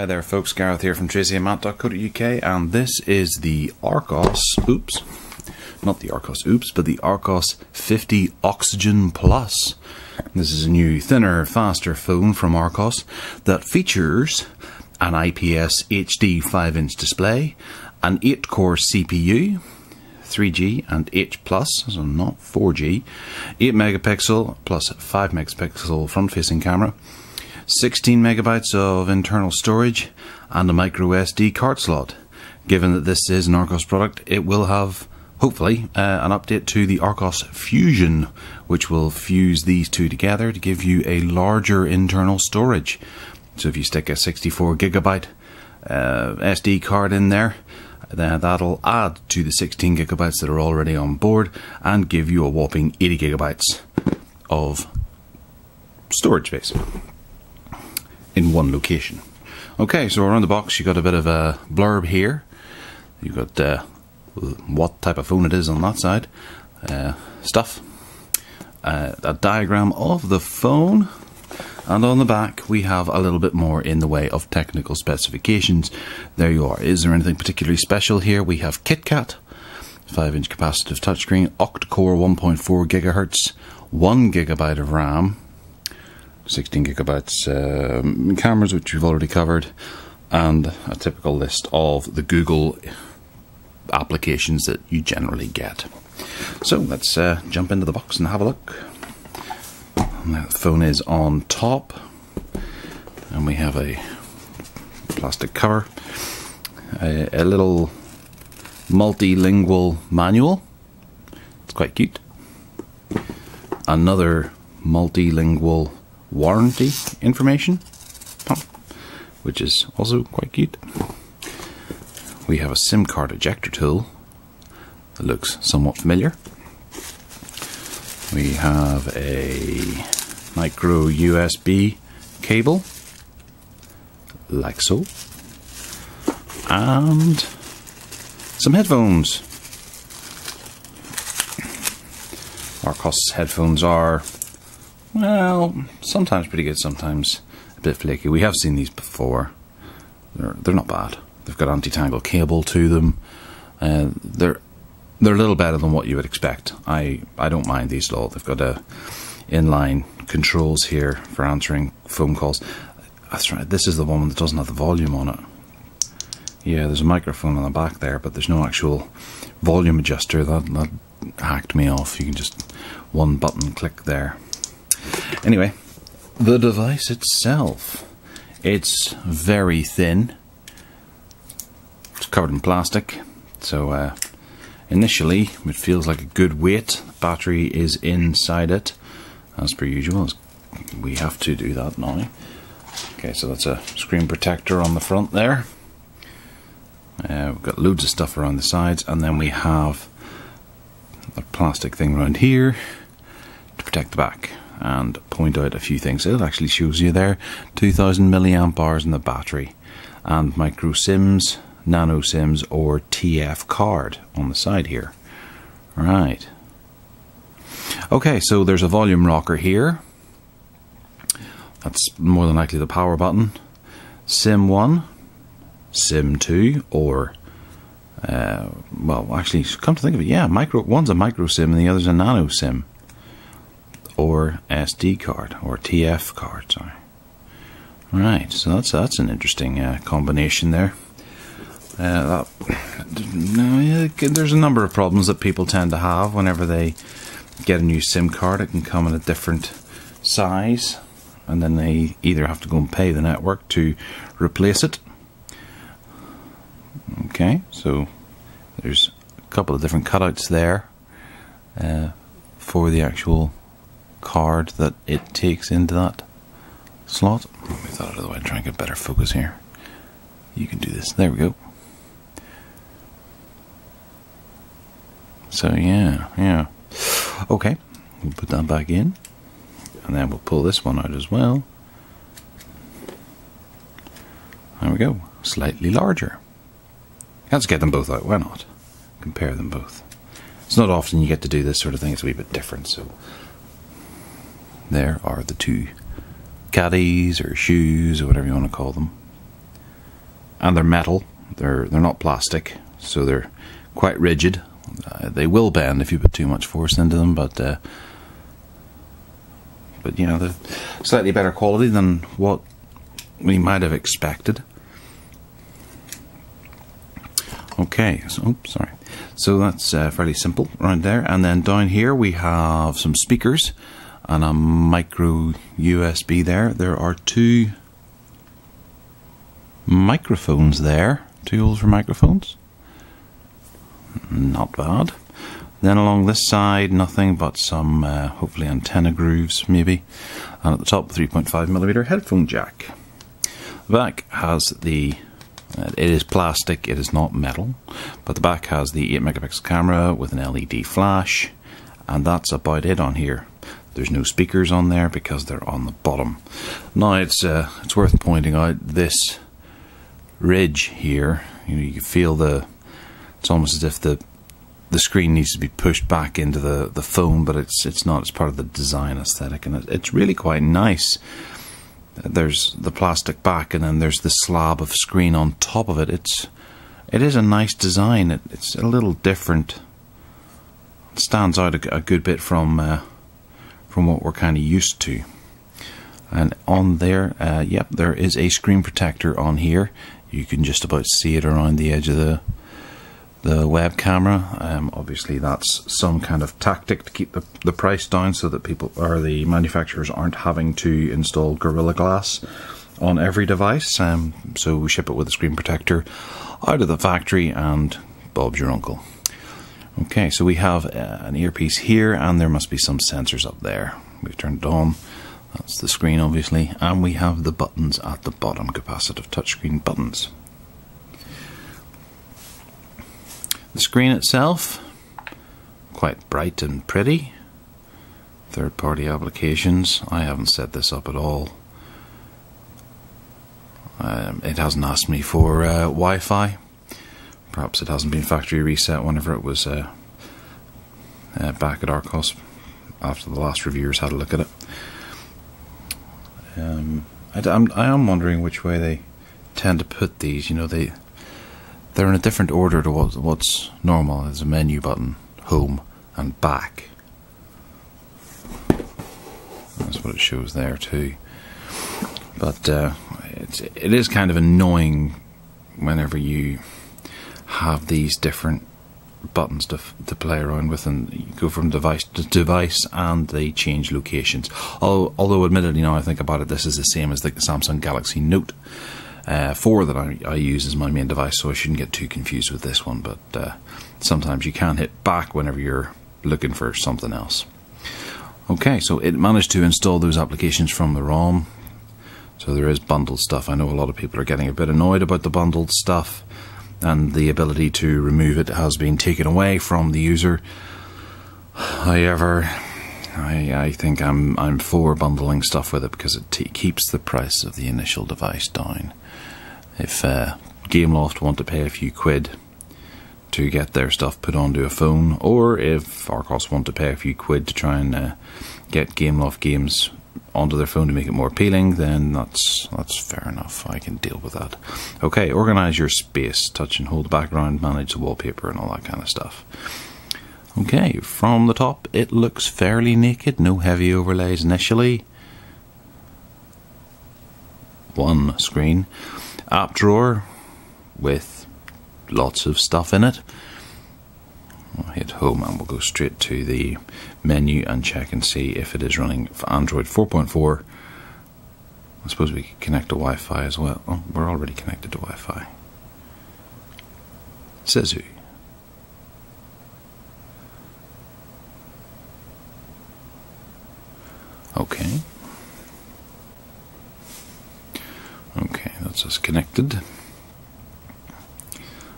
Hi there folks, Gareth here from tracyandmatt.co.uk, and this is the Archos, not the Archos, but the Archos 50 Oxygen Plus. This is a new, thinner, faster phone from Archos that features an IPS HD 5-inch display, an 8-core CPU, 3G and H+, so not 4G, 8 megapixel plus 5 megapixel front-facing camera, 16 megabytes of internal storage, and a micro SD card slot. Given that this is an Archos product, it will have, hopefully, an update to the Archos Fusion, which will fuse these two together to give you a larger internal storage. So if you stick a 64 gigabyte SD card in there, then that'll add to the 16 gigabytes that are already on board and give you a whopping 80 gigabytes of storage space in one location. Okay, so around the box you got a bit of a blurb here. You got what type of phone it is on that side, stuff, a diagram of the phone, and on the back we have a little bit more in the way of technical specifications. There you are. Is there anything particularly special here? We have KitKat, 5-inch capacitive touchscreen, octa-core 1.4 gigahertz, 1 gigabyte of RAM, 16 gigabytes cameras, which we've already covered, and a typical list of the Google applications that you generally get. So let's jump into the box and have a look. Now the phone is on top, and we have a plastic cover, a little multilingual manual. It's quite cute. Another multilingual warranty information, which is also quite cute. We have a SIM card ejector tool that looks somewhat familiar. We have a micro USB cable, like so, and some headphones. Archos headphones are, well, sometimes pretty good, sometimes a bit flaky. We have seen these before. They're not bad. They've got anti-tangle cable to them. They're a little better than what you would expect. I don't mind these at all. They've got inline controls here for answering phone calls. That's right. This is the one that doesn't have the volume on it. Yeah, there's a microphone on the back there, but there's no actual volume adjuster. That hacked me off. You can just one button click there. Anyway, the device itself, it's very thin. It's covered in plastic, so initially it feels like a good weight. The battery is inside it, as per usual. We have to do that now. Okay, so that's a screen protector on the front there. We've got loads of stuff around the sides, and then we have a plastic thing around here to protect the back and point out a few things. It actually shows you there 2000 milliamp hours in the battery, and micro SIMs, nano SIMs, or TF card on the side here. Right. Okay, so there's a volume rocker here. That's more than likely the power button. SIM 1, SIM 2, or well, actually, come to think of it, yeah, one's a micro SIM and the other's a nano SIM, or SD card, or TF card, sorry. Right, so that's an interesting combination there. There's a number of problems that people tend to have whenever they get a new SIM card. It can come in a different size, and then they either have to go and pay the network to replace it. Okay, so there's a couple of different cutouts there for the actual card that it takes into that slot. Move that out of the way and try and get better focus here. You can do this. There we go. So yeah. Okay, we'll put that back in, and then we'll pull this one out as well. There we go. Slightly larger. Let's get them both out. Why not? Compare them both. It's not often you get to do this sort of thing. It's a wee bit different. So there are the two caddies or shoes or whatever you want to call them. and they're metal. They're not plastic, so they're quite rigid. They will bend if you put too much force into them, but you know, they're slightly better quality than what we might have expected. Okay, so oops, sorry. So that's fairly simple right there, and then down here we have some speakers and a micro USB there. There are two microphones there, two holes for microphones. Not bad. Then along this side, nothing but some hopefully antenna grooves maybe, and at the top 3.5mm headphone jack. The back has the it is plastic, it is not metal, but the back has the 8MP camera with an LED flash, and that's about it on here. There's no speakers on there because they're on the bottom. Now it's worth pointing out this ridge here. You know, you can feel it's almost as if the screen needs to be pushed back into the phone, but it's not. It's part of the design aesthetic, and it's really quite nice. There's the plastic back, and then there's the slab of screen on top of it. It is a nice design. It's a little different. It stands out a good bit from what we're kind of used to. And on there, yep, there is a screen protector on here. You can just about see it around the edge of the web camera. Obviously that's some kind of tactic to keep the price down, so that people or the manufacturers aren't having to install Gorilla Glass on every device. So we ship it with a screen protector out of the factory, and Bob's your uncle. Okay, so we have an earpiece here, and there must be some sensors up there. We've turned it on. That's the screen, obviously, and we have the buttons at the bottom, capacitive touchscreen buttons. The screen itself, quite bright and pretty. Third-party applications. I haven't set this up at all. It hasn't asked me for Wi-Fi. Perhaps it hasn't been factory reset whenever it was back at Archos after the last reviewers had a look at it. I am wondering which way they tend to put these. You know, they're in a different order to what's normal. There's a menu button, home, and back. That's what it shows there too. But it is kind of annoying whenever you have these different buttons to play around with, and you go from device to device and they change locations. Although admittedly, now I think about it, this is the same as the Samsung Galaxy Note 4 that I use as my main device, so I shouldn't get too confused with this one, but sometimes you can hit back whenever you're looking for something else. Okay, so it managed to install those applications from the ROM, so there is bundled stuff. I know a lot of people are getting a bit annoyed about the bundled stuff, and the ability to remove it has been taken away from the user. However, I think I'm for bundling stuff with it, because it keeps the price of the initial device down. If Gameloft want to pay a few quid to get their stuff put onto a phone, or if Archos want to pay a few quid to try and get Gameloft games onto their phone to make it more appealing, then that's fair enough. I can deal with that. Okay, organize your space, touch and hold the background, manage the wallpaper and all that kind of stuff. Okay, from the top it looks fairly naked, no heavy overlays initially. One screen, app drawer with lots of stuff in it. I'll hit home and we'll go straight to the menu and check and see if it is running for Android 4.4. I suppose we could connect to Wi-Fi as well. Oh, we're already connected to Wi-Fi. Says who? Okay. Okay, that's us connected.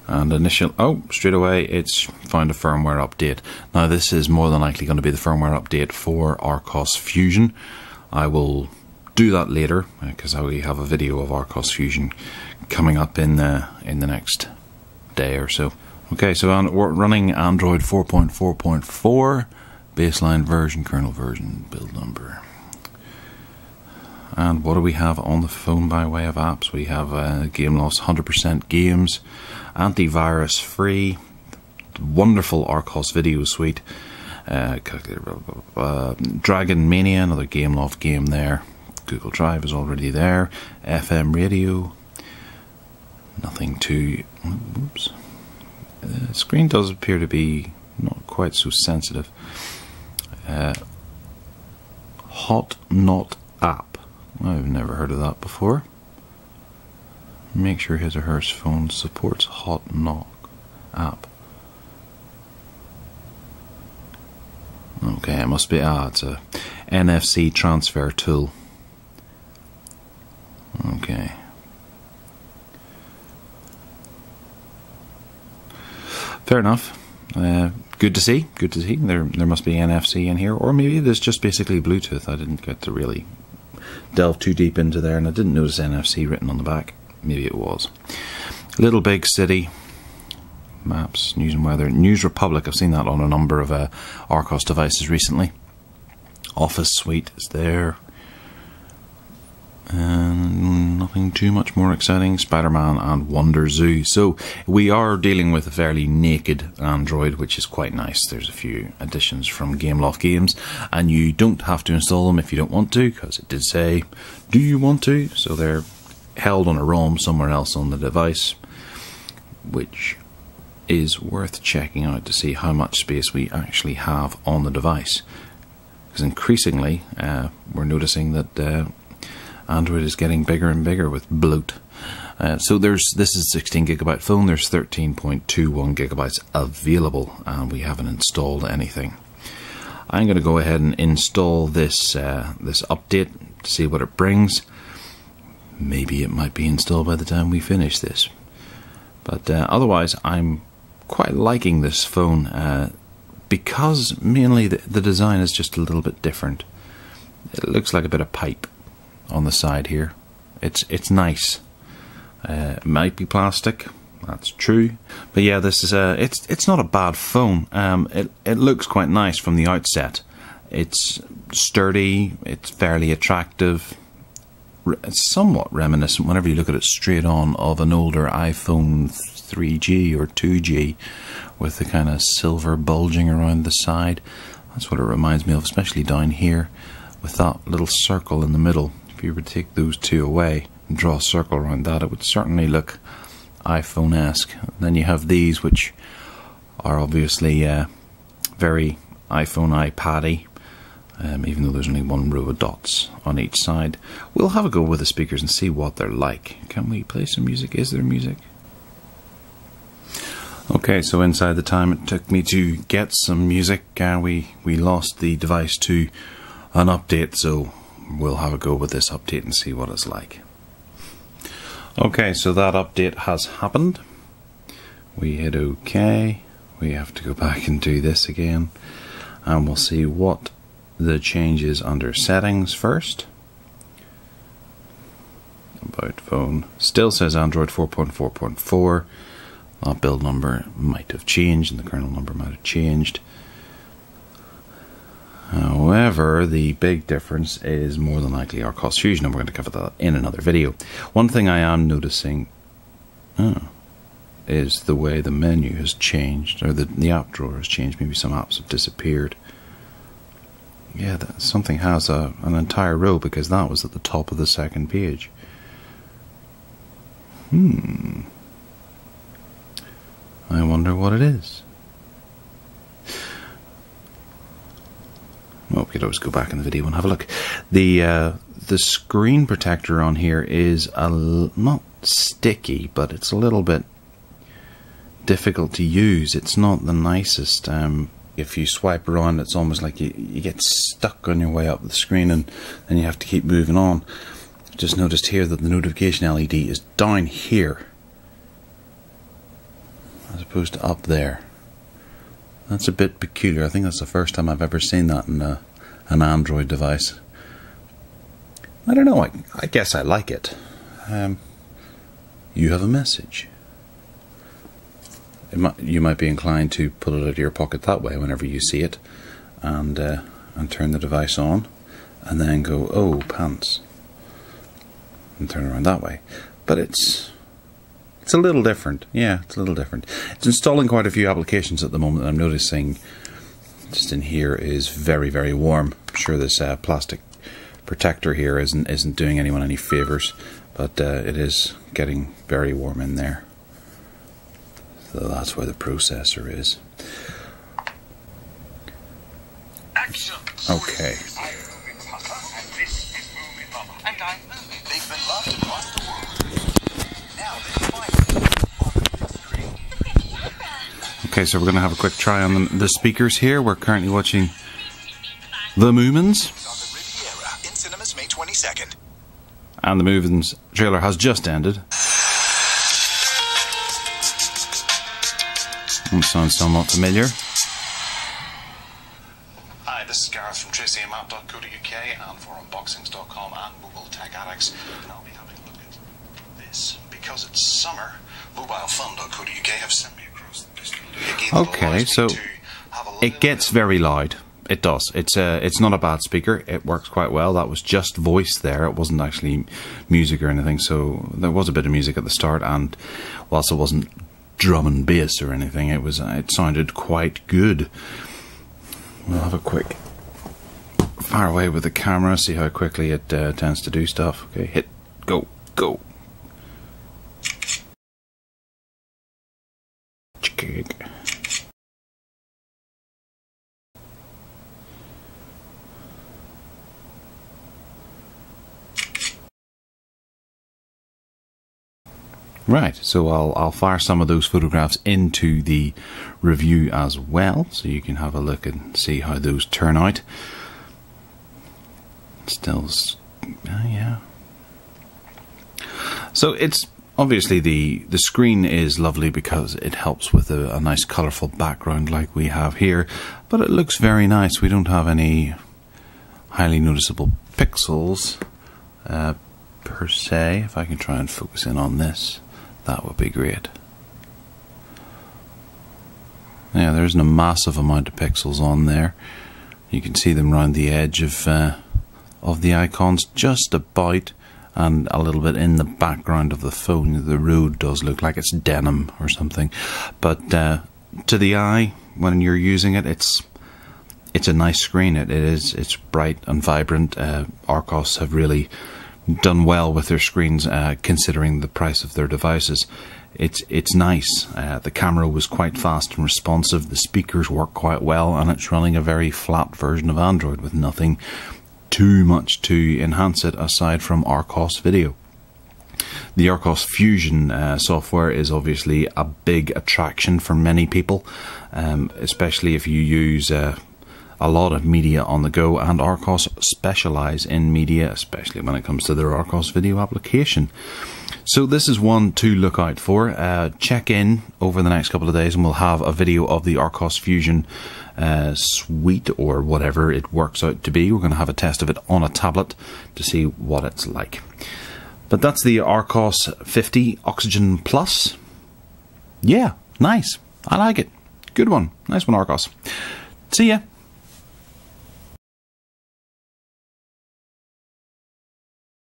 And straight away it's found a firmware update. Now this is more than likely going to be the firmware update for Archos Fusion. I will do that later, because we have a video of Archos Fusion coming up in the next day or so. Okay, so we're running Android 4.4.4, baseline version, kernel version, build number. And what do we have on the phone by way of apps? We have Game Loss 100% Games, antivirus free, wonderful Archos video suite, Dragon Mania, another Game Loft game there. Google Drive is already there. FM radio. Nothing too. Oops. The screen does appear to be not quite so sensitive. Hot Knot app. I've never heard of that before. Make sure his or her phone supports Hot Knot app. Okay, it must be. It's a NFC transfer tool. Okay. Fair enough. Good to see. Good to see. There must be NFC in here, or maybe there's just basically Bluetooth. I didn't get to really delve too deep into there, and I didn't notice NFC written on the back. Maybe it was. Little Big City. Maps, News and Weather. News Republic. I've seen that on a number of Archos devices recently. Office Suite is there. And nothing too much more exciting. Spider-Man and Wonder Zoo. So we are dealing with a fairly naked Android, which is quite nice. There's a few additions from Gameloft Games, and you don't have to install them if you don't want to, because it did say, do you want to? So they're held on a ROM somewhere else on the device, which is worth checking out to see how much space we actually have on the device. Because increasingly, we're noticing that Android is getting bigger and bigger with bloat. So this is a 16GB phone. There's 13.21 gigabytes available, and we haven't installed anything. I'm going to go ahead and install this this update to see what it brings. Maybe it might be installed by the time we finish this. But otherwise, I'm quite liking this phone because mainly the design is just a little bit different. It looks like a bit of pipe on the side here. It's nice. It might be plastic, that's true, but yeah, this is it's not a bad phone. It looks quite nice from the outset. It's sturdy, it's fairly attractive. It's somewhat reminiscent, whenever you look at it straight on, of an older iPhone 3G or 2G with the kind of silver bulging around the side. That's what it reminds me of, especially down here with that little circle in the middle. If you were to take those two away and draw a circle around that, it would certainly look iPhone-esque. Then you have these, which are obviously very iPhone iPad-y, even though there's only one row of dots on each side. We'll have a go with the speakers and see what they're like. Can we play some music? Is there music? Okay, so inside the time it took me to get some music, we lost the device to an update, so we'll have a go with this update and see what it's like. Okay, so that update has happened. We hit OK. We have to go back and do this again, and we'll see what the changes under settings first. About phone. Still says Android 4.4.4. That build number might have changed and the kernel number might have changed. However, the big difference is more than likely Archos Fusion, and we're going to cover that in another video. One thing I am noticing is the way the menu has changed, or the app drawer has changed. Maybe some apps have disappeared. Yeah, something has an entire row, because that was at the top of the second page. I wonder what it is. Well, we could always go back in the video and have a look. The screen protector on here is not sticky, but it's a little bit difficult to use. It's not the nicest. If you swipe around, it's almost like you get stuck on your way up the screen, and then you have to keep moving on. Just noticed here that the notification LED is down here, as opposed to up there. That's a bit peculiar. I think that's the first time I've ever seen that in an Android device. I don't know, I guess I like it. You have a message. You might be inclined to pull it out of your pocket that way whenever you see it, and turn the device on, and then go, oh, pants. and turn around that way. But it's a little different. Yeah, it's a little different. It's installing quite a few applications at the moment. I'm noticing just in here is very, very warm. I'm sure this plastic protector here isn't doing anyone any favors, but it is getting very warm in there. So that's where the processor is. Action. Okay. I'm moving Papa, and this is moving Mama, and I'm moving. They've been loved across the world. Now they're finally on the big screen. Okay, so we're going to have a quick try on the speakers here. We're currently watching The Moomins. On the Riviera in cinemas May 22nd. And the Moomins trailer has just ended. That sounds somewhat familiar. Hi, this is Gareth from tracyandmatt.co.uk and for unboxings.com and Mobile Tech Addicts. And I'll be having a look at this. Because it's summer, mobilefun.co.uk have sent me across the district. Okay, so it gets very loud. It does. It's not a bad speaker. It works quite well. That was just voice there. It wasn't actually music or anything. So there was a bit of music at the start, and whilst it wasn't drum and bass or anything, it sounded quite good. We'll have a quick fire away with the camera, see how quickly it tends to do stuff. Okay, hit, go, go. Right, so I'll fire some of those photographs into the review as well, so you can have a look and see how those turn out. Still, yeah. So it's obviously the screen is lovely because it helps with a nice colourful background like we have here, but it looks very nice. We don't have any highly noticeable pixels per se. If I can try and focus in on this, that would be great. Yeah, there isn't a massive amount of pixels on there. You can see them around the edge of the icons, just about, and a little bit in the background of the phone. The road does look like it's denim or something, but to the eye, when you're using it, it's a nice screen. It's bright and vibrant. Archos have really done well with their screens, considering the price of their devices. It's nice. The camera was quite fast and responsive. The speakers work quite well, and it's running a very flat version of Android with nothing too much to enhance it aside from Archos Video. The Archos Fusion software is obviously a big attraction for many people, especially if you use a lot of media on the go, and Archos specialise in media, especially when it comes to their Archos Video application. So this is one to look out for. Check in over the next couple of days and we'll have a video of the Archos Fusion suite, or whatever it works out to be. We're going to have a test of it on a tablet to see what it's like. But that's the Archos 50 Oxygen Plus. Yeah, nice. I like it. Good one. Nice one, Archos. See ya.